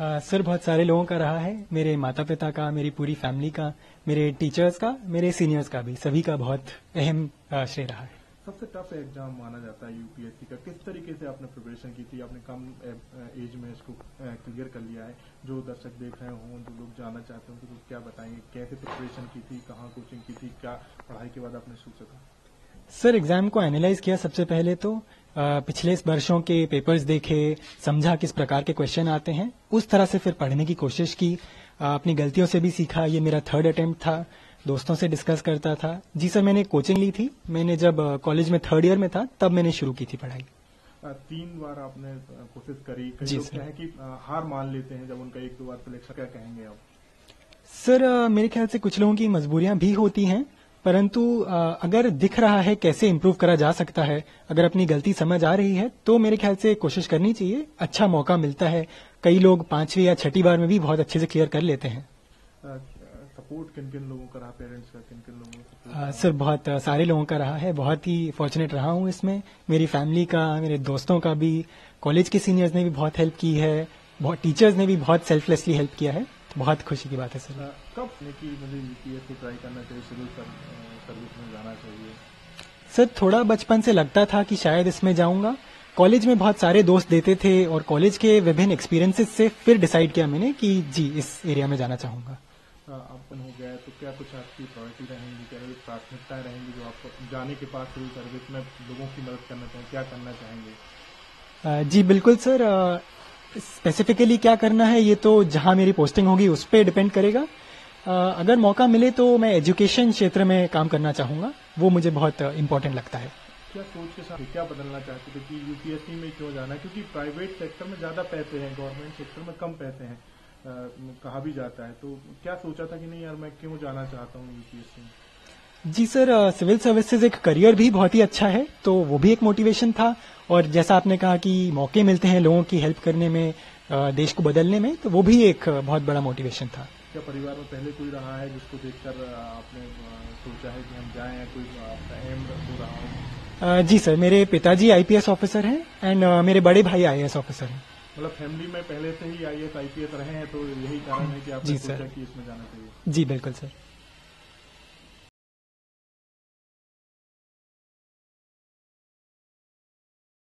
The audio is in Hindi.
सर बहुत सारे लोगों का रहा है, मेरे माता पिता का, मेरी पूरी फैमिली का, मेरे टीचर्स का, मेरे सीनियर्स का भी, सभी का बहुत अहम श्रेय रहा है। सबसे टफ एग्जाम माना जाता है यूपीएससी का, किस तरीके से आपने प्रिपरेशन की थी? आपने कम एज में इसको क्लियर कर लिया है। जो दर्शक देख रहे हों, जो लोग जानना चाहते हैं, तो क्या बताएंगे, कैसे प्रिपरेशन की थी, कहाँ कोचिंग की थी, क्या पढ़ाई के बाद आपने सोचा था? सर एग्जाम को एनालाइज किया सबसे पहले तो पिछले वर्षों के पेपर्स देखे, समझा किस प्रकार के क्वेश्चन आते हैं, उस तरह से फिर पढ़ने की कोशिश की। अपनी गलतियों से भी सीखा। ये मेरा 3rd अटेम्प्ट था। दोस्तों से डिस्कस करता था। जी सर, मैंने कोचिंग ली थी। मैंने जब कॉलेज में 3rd ईयर में था तब मैंने शुरू की थी पढ़ाई। 3 बार आपने कोशिश करी। कई जी लोग सर। क्या है कि हार मान लेते हैं जब उनका 1-2 बार सिलेक्शन, क्या कहेंगे आप? सर मेरे ख्याल से कुछ लोगों की मजबूरियां भी होती हैं, परंतु अगर दिख रहा है कैसे इम्प्रूव करा जा सकता है, अगर अपनी गलती समझ आ रही है तो मेरे ख्याल से कोशिश करनी चाहिए। अच्छा मौका मिलता है। कई लोग 5वीं या 6ठी बार में भी बहुत अच्छे से क्लियर कर लेते हैं। सपोर्ट किन किन लोगों का रहा, पेरेंट्स का किन किन लोगों का? सर बहुत सारे लोगों का रहा है। बहुत ही फॉर्चुनेट रहा हूं इसमें। मेरी फैमिली का, मेरे दोस्तों का भी, कॉलेज के सीनियर्स ने भी बहुत हेल्प की है, बहुत टीचर्स ने भी बहुत सेल्फलेसली हेल्प किया है। बहुत खुशी की बात है सर। कब कि मुझे यूपीएससी ट्राई करना चाहिए, सिविल सर्विस में जाना चाहिए? सर थोड़ा बचपन से लगता था कि शायद इसमें जाऊंगा। कॉलेज में बहुत सारे दोस्त देते थे और कॉलेज के विभिन्न एक्सपीरियंसेस से फिर डिसाइड किया मैंने कि जी इस एरिया में जाना चाहूंगा। आपन हो गया तो क्या कुछ आपकी प्रायोरिटी रहेंगी, क्या कुछ प्राथमिकताएं रहेंगी जो आपको जाने के बाद सिविल सर्विस में लोगों की मदद करना चाहेंगे, क्या करना चाहेंगे? जी बिल्कुल सर। स्पेसिफिकली क्या करना है ये तो जहां मेरी पोस्टिंग होगी उस पर डिपेंड करेगा। अगर मौका मिले तो मैं एजुकेशन क्षेत्र में काम करना चाहूंगा। वो मुझे बहुत इम्पोर्टेंट लगता है। क्या सोच के साथ क्या बदलना चाहते थे कि यूपीएससी में क्यों जाना है? क्योंकि प्राइवेट सेक्टर में ज्यादा पैसे हैं, गवर्नमेंट सेक्टर में कम पैसे हैं, कहा भी जाता है। तो क्या सोचा था कि नहीं यार मैं क्यों जाना चाहता हूँ यूपीएससी में? जी सर, सिविल सर्विसेज एक करियर भी बहुत ही अच्छा है, तो वो भी एक मोटिवेशन था। और जैसा आपने कहा कि मौके मिलते हैं लोगों की हेल्प करने में, देश को बदलने में, तो वो भी एक बहुत बड़ा मोटिवेशन था। क्या परिवार में पहले कोई रहा है जिसको देखकर आपने सोचा है कि हम जाएं, या कोई आपका एम हो रहा हो? जी सर, मेरे पिताजी आईपीएस ऑफिसर हैं एंड मेरे बड़े भाई आईएएस ऑफिसर हैं। मतलब फैमिली में पहले से ही आईएएस आईपीएस रहे हैं, तो यही कारण है कि आपने जी सोचा सर। कि इसमें जाना चाहिए? जी बिल्कुल सर।